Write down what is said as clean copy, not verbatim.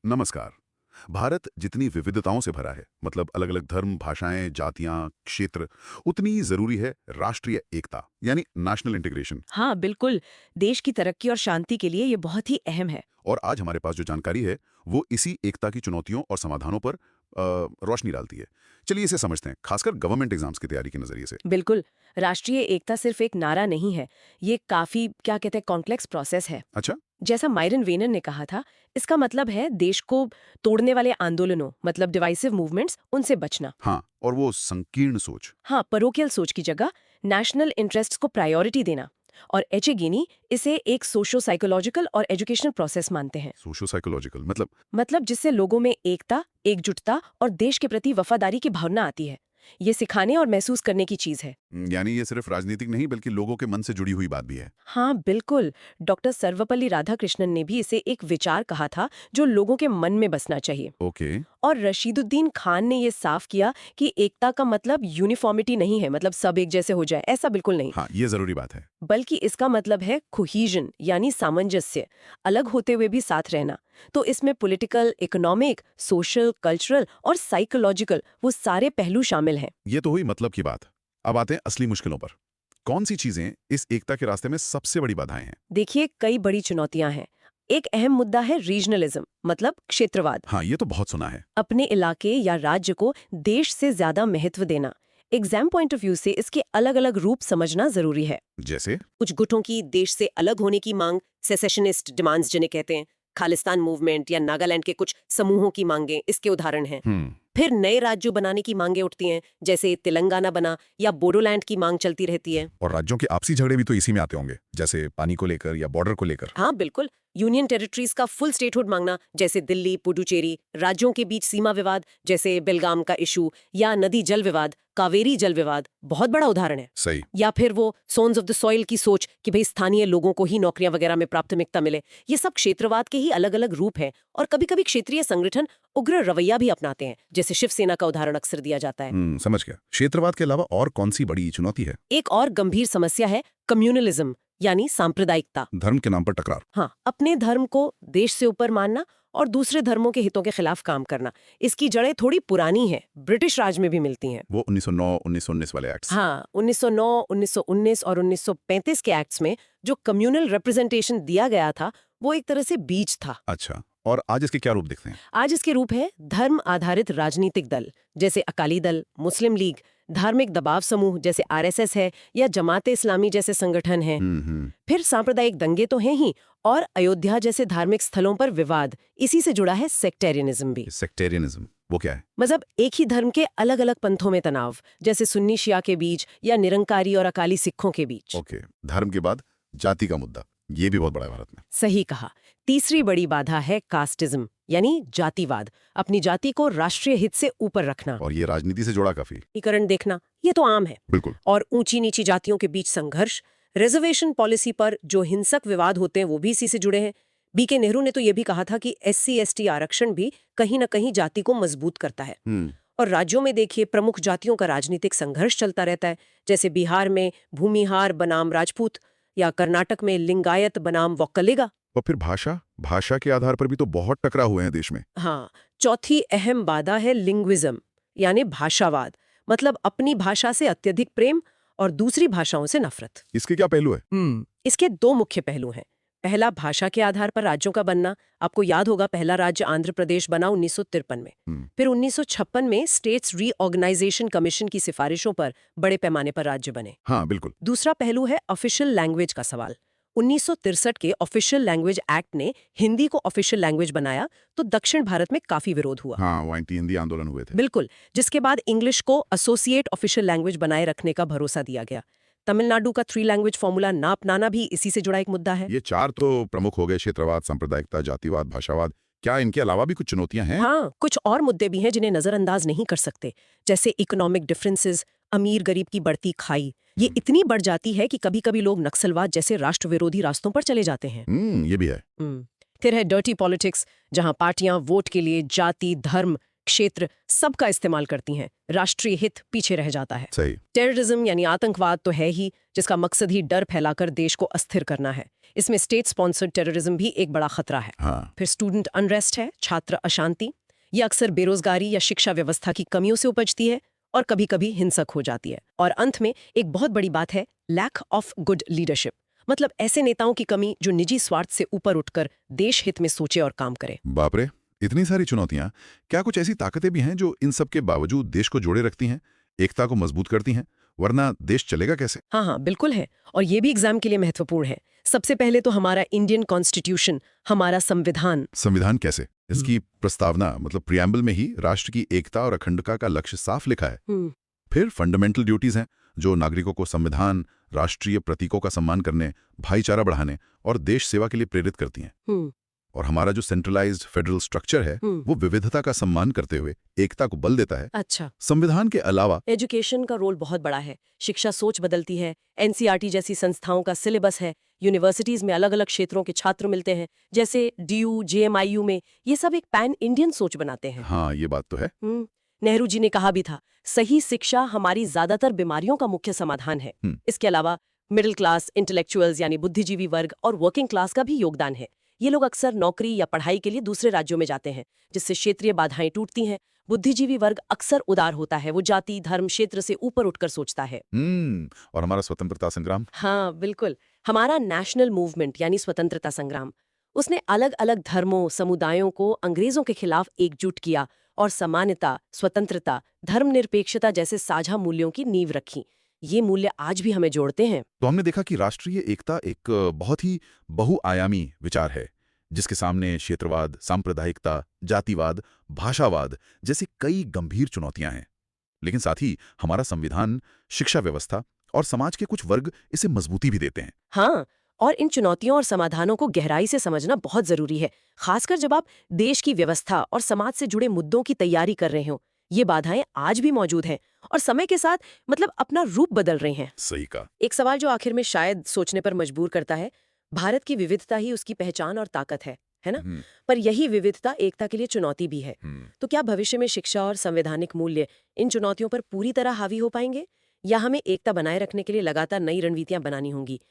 नमस्कार। भारत जितनी विविधताओं से भरा है, मतलब अलग अलग धर्म, भाषाएं, जातियां, क्षेत्र, उतनी ही जरूरी है राष्ट्रीय एकता यानी नेशनल इंटीग्रेशन। हाँ, बिल्कुल। देश की तरक्की और शांति के लिए ये बहुत ही अहम है। और आज हमारे पास जो जानकारी है वो इसी एकता की चुनौतियों और समाधानों पर रोशनी डालती है। चलिए इसे समझते हैं, खासकर गवर्नमेंट एग्जाम्स की तैयारी के नजरिए से। बिल्कुल। राष्ट्रीय एकता सिर्फ एक नारा नहीं है। ये काफी क्या कहते हैं कॉम्प्लेक्स प्रोसेस है। अच्छा। जैसा माइरन वेनर ने कहा था, इसका मतलब है देश को तोड़ने वाले आंदोलनों मतलब डिवाइसिव मूवमेंट्स उनसे बचना। हाँ, और वो संकीर्ण सोच। हाँ, परोकियल सोच की जगह नेशनल इंटरेस्ट्स को प्रायोरिटी देना। और एचेगिनी इसे एक सोशो साइकोलॉजिकल और एजुकेशनल प्रोसेस मानते हैं। सोशो साइकोलॉजिकल मतलब जिससे लोगों में एकता, एकजुटता और देश के प्रति वफादारी की भावना आती है। ये सिखाने और महसूस करने की चीज है। यानी ये सिर्फ राजनीतिक नहीं बल्कि लोगों के मन से जुड़ी हुई बात भी है। हाँ, बिल्कुल। डॉक्टर सर्वपल्ली राधाकृष्णन ने भी इसे एक विचार कहा था जो लोगों के मन में बसना चाहिए। ओके। और रशीदुद्दीन खान ने ये साफ किया कि एकता का मतलब यूनिफॉर्मिटी नहीं है, मतलब सब एक जैसे हो जाए, ऐसा बिल्कुल नहीं। हाँ, ये जरूरी बात है। बल्कि इसका मतलब है कोहीजन यानी सामंजस्य, अलग होते हुए भी साथ रहना। तो इसमें पॉलिटिकल, इकोनॉमिक, सोशल, कल्चरल और साइकोलॉजिकल वो सारे पहलू शामिल हैं। ये तो हुई मतलब की बात। अब आते हैं असली मुश्किलों पर। कौन सी चीजें इस एकता के रास्ते में सबसे बड़ी बाधाएं हैं? देखिए, कई बड़ी चुनौतियां हैं। एक अहम मुद्दा है रीजनलिज्म मतलब क्षेत्रवाद। हाँ, ये तो बहुत सुना है। अपने इलाके या राज्य को देश से ज्यादा महत्व देना। एग्जाम पॉइंट ऑफ व्यू से इसके अलग अलग रूप समझना जरूरी है। जैसे? कुछ गुटों की देश से अलग होने की मांग, सेसेशनिस्ट डिमांड्स जिन्हें कहते हैं, खालिस्तान मूवमेंट या नागालैंड के कुछ समूहों की मांगें इसके उदाहरण हैं। हम्म। फिर नए राज्यों बनाने की मांगें उठती हैं, जैसे तेलंगाना बना या बोडोलैंड की मांग चलती रहती है। और राज्यों के आपसी झगड़े भी तो इसी में आते होंगे, जैसे पानी को लेकर या बॉर्डर को लेकर। हाँ, बिल्कुल। यूनियन टेरिटरीज का फुल स्टेटहुड मांगना, जैसे दिल्ली, पुडुचेरी, राज्यों के बीच सीमा विवाद, जैसे बेलगाम का इशू, या नदी जल विवाद, कावेरी जल विवाद, बहुत बड़ा उदाहरण है। सही। या फिर वो सोन्स ऑफ द सॉइल की सोच कि भाई स्थानीय लोगों को ही नौकरियां वगैरह में प्राथमिकता मिले। ये सब क्षेत्रवाद के ही अलग अलग रूप हैं। और कभी कभी क्षेत्रीय संगठन उग्र रवैया भी अपनाते हैं, जैसे शिवसेना का उदाहरण अक्सर दिया जाता है। समझ गया। क्षेत्रवाद के अलावा और कौन सी बड़ी चुनौती है? एक और गंभीर समस्या है कम्युनलिज्म यानी सांप्रदायिकता। धर्म के नाम पर टकरार। हाँ, अपने धर्म को देश से ऊपर मानना और दूसरे धर्मों के हितों के खिलाफ काम करना। इसकी जड़ें थोड़ी पुरानी हैं, ब्रिटिश राज में भी मिलती हैं। वो 1909, 1919 वाले एक्ट्स। हाँ, 1909, 1919 और 1935 के एक्ट्स में जो कम्युनल रिप्रेजेंटेशन दिया गया था, वो एक तरह से बीज था। अच्छा, और आज इसके क्या रूप दिखते हैं? आज इसके रूप है धर्म आधारित राजनीतिक दल, जैसे अकाली दल, मुस्लिम लीग, धार्मिक दबाव समूह जैसे आरएसएस है, या जमाते इस्लामी जैसे संगठन हैं। फिर सांप्रदायिक दंगे तो हैं ही, और अयोध्या जैसे धार्मिक स्थलों पर विवाद। इसी से जुड़ा है सेक्टेरियनिज्म भी। सेक्टेरियनिज्म वो क्या है? मतलब एक ही धर्म के अलग अलग पंथों में तनाव, जैसे सुन्नी शिया के बीच या निरंकारी और अकाली सिखों के बीच। ओके। धर्म के बाद जाति का मुद्दा, ये भी बहुत बड़ा है भारत में। सही कहा। तीसरी बड़ी बाधा है कास्टिज्म यानी जातिवाद, अपनी जाति को राष्ट्रीय हित से ऊपर रखना। और ये राजनीति से जुड़ा काफी। एकीकरण देखना, ये तो आम है। बिल्कुल। और ऊंची नीची जातियों के बीच संघर्ष, रिजर्वेशन पॉलिसी पर जो हिंसक विवाद होते हैं वो भी इसी से जुड़े हैं। बीके नेहरू ने तो ये भी कहा था कि एससी एसटी आरक्षण भी कहीं न कहीं जाति को मजबूत करता है। और राज्यों में देखिए, प्रमुख जातियों का राजनीतिक संघर्ष चलता रहता है, जैसे बिहार में भूमिहार बनाम राजपूत, या कर्नाटक में लिंगायत बनाम वोक्कलिगा। और फिर भाषा के आधार पर भी तो बहुत टकराव हुए हैं देश में। हाँ, चौथी अहम बाधा है लिंग्विज्म यानी भाषावाद। मतलब अपनी भाषा से अत्यधिक प्रेम और दूसरी भाषाओं से नफरत। इसके क्या पहलू है? इसके दो मुख्य पहलू हैं। पहला, भाषा के आधार पर राज्यों का बनना। आपको याद होगा, पहला राज्य आंध्र प्रदेश बना 1953 में। फिर 1956 में स्टेट्स रीऑर्गेनाइजेशन कमीशन की सिफारिशों पर बड़े पैमाने पर राज्य बने। हाँ, बिल्कुल। दूसरा पहलू है ऑफिशियल लैंग्वेज का सवाल। 1963 के ऑफिशियल लैंग्वेज एक्ट ने हिंदी को ऑफिशियल लैंग्वेज बनाया, तो दक्षिण भारत में काफी विरोध हुआ। हाँ, वो एंटी हिंदी आंदोलन हुए थे। बिल्कुल। जिसके बाद इंग्लिश को एसोसिएट ऑफिशियल लैंग्वेज बनाए रखने का भरोसा दिया गया। तमिलनाडु का 3 लैंग्वेज फॉर्मूला ना अपनाना भी इसी से जुड़ा एक मुद्दा है। ये चार तो प्रमुख हो गए, क्षेत्रवाद, सांप्रदायिकता, जातिवाद, भाषावाद। क्या इनके अलावा भी कुछ चुनौतियां हैं? हाँ, कुछ और मुद्दे भी हैं जिन्हें नजरअंदाज नहीं कर सकते, जैसे इकोनॉमिक डिफरेंसेस, अमीर गरीब की बढ़ती खाई। ये इतनी बढ़ जाती है कि कभी कभी लोग नक्सलवाद जैसे राष्ट्र विरोधी रास्तों पर चले जाते हैं। ये भी है। फिर है डर्टी पॉलिटिक्स, जहां पार्टियां वोट के लिए जाति, धर्म, क्षेत्र सबका इस्तेमाल करती हैं, राष्ट्रीय हित पीछे रह जाता है। सही। टेररिज्म यानी आतंकवाद तो है ही, जिसका मकसद ही डर फैलाकर देश को अस्थिर करना है। इसमें स्टेट स्पॉन्सर्ड टेररिज्म भी एक बड़ा खतरा है। हाँ। फिर स्टूडेंट अनरेस्ट है, छात्र अशांति। ये अक्सर बेरोजगारी या शिक्षा व्यवस्था की कमियों से उपजती है और कभी-कभी हिंसक हो जाती है। और अंत में एक बहुत बड़ी बात है, लैक ऑफ गुड लीडरशिप, मतलब ऐसे नेताओं की कमी जो निजी स्वार्थ से ऊपर उठकर देश हित में सोचे और काम करे। बाप रे, इतनी सारी चुनौतियां। क्या कुछ ऐसी ताकतें भी हैं जो इन सब के बावजूद देश को जोड़े रखती हैं, एकता को मजबूत करती हैं? वरना देश चलेगा कैसे? हाँ, बिल्कुल है। और ये भी एग्जाम के लिए महत्वपूर्ण है। सबसे पहले तो हमारा इंडियन कॉन्स्टिट्यूशन, हमारा संविधान। संविधान कैसे? इसकी प्रस्तावना मतलब प्रियम्बल में ही राष्ट्र की एकता और अखंडता का लक्ष्य साफ लिखा है। फिर फंडामेंटल ड्यूटीज हैं जो नागरिकों को संविधान, राष्ट्रीय प्रतीकों का सम्मान करने, भाईचारा बढ़ाने और देश सेवा के लिए प्रेरित करती हैं। और हमारा जो सेंट्रलाइज्ड फेडरल स्ट्रक्चर है वो विविधता का सम्मान करते हुए एकता को बल देता है। अच्छा। संविधान के अलावा एजुकेशन का रोल बहुत बड़ा है। शिक्षा सोच बदलती है। एनसीईआरटी जैसी संस्थाओं का सिलेबस है। यूनिवर्सिटीज में अलग अलग क्षेत्रों के छात्र मिलते हैं, जैसे डीयू, जेएमआईयू में। ये सब एक पैन इंडियन सोच बनाते हैं। हाँ, ये बात तो है। नेहरू जी ने कहा भी था, सही शिक्षा हमारी ज्यादातर बीमारियों का मुख्य समाधान है। इसके अलावा मिडिल क्लास, इंटेलेक्चुअल्स यानी बुद्धिजीवी वर्ग और वर्किंग क्लास का भी योगदान है। ये लोग अक्सर नौकरी या पढ़ाई के लिए दूसरे राज्यों में जाते हैं, जिससे क्षेत्रीय बाधाएं टूटती हैं। बुद्धिजीवी वर्ग अक्सर उदार होता है, वो जाति, धर्म, क्षेत्र से ऊपर उठकर सोचता है। और हमारा स्वतंत्रता संग्राम? हाँ, बिल्कुल। हमारा नेशनल मूवमेंट यानी स्वतंत्रता संग्राम, उसने अलग अलग धर्मों, समुदायों को अंग्रेजों के खिलाफ एकजुट किया और समानता, स्वतंत्रता, धर्मनिरपेक्षता जैसे साझा मूल्यों की नींव रखी। ये मूल्य आज भी हमें जोड़ते हैं। तो हमने देखा कि राष्ट्रीय एकता एक बहुत ही बहुआयामी विचार है, जिसके सामने क्षेत्रवाद, सांप्रदायिकता, जातिवाद, भाषावाद जैसी कई गंभीर चुनौतियां हैं। लेकिन साथ ही हमारा संविधान, शिक्षा व्यवस्था और समाज के कुछ वर्ग इसे मजबूती भी देते हैं। हाँ, और इन चुनौतियों और समाधानों को गहराई से समझना बहुत जरूरी है, खासकर जब आप देश की व्यवस्था और समाज से जुड़े मुद्दों की तैयारी कर रहे हो। ये बाधाएं आज भी मौजूद हैं और समय के साथ मतलब अपना रूप बदल रही हैं। सही कहा। एक सवाल जो आखिर में शायद सोचने पर मजबूर करता है, भारत की विविधता ही उसकी पहचान और ताकत है ना? पर यही विविधता एकता के लिए चुनौती भी है। तो क्या भविष्य में शिक्षा और संवैधानिक मूल्य इन चुनौतियों पर पूरी तरह हावी हो पाएंगे, या हमें एकता बनाए रखने के लिए लगातार नई रणनीतियां बनानी होंगी?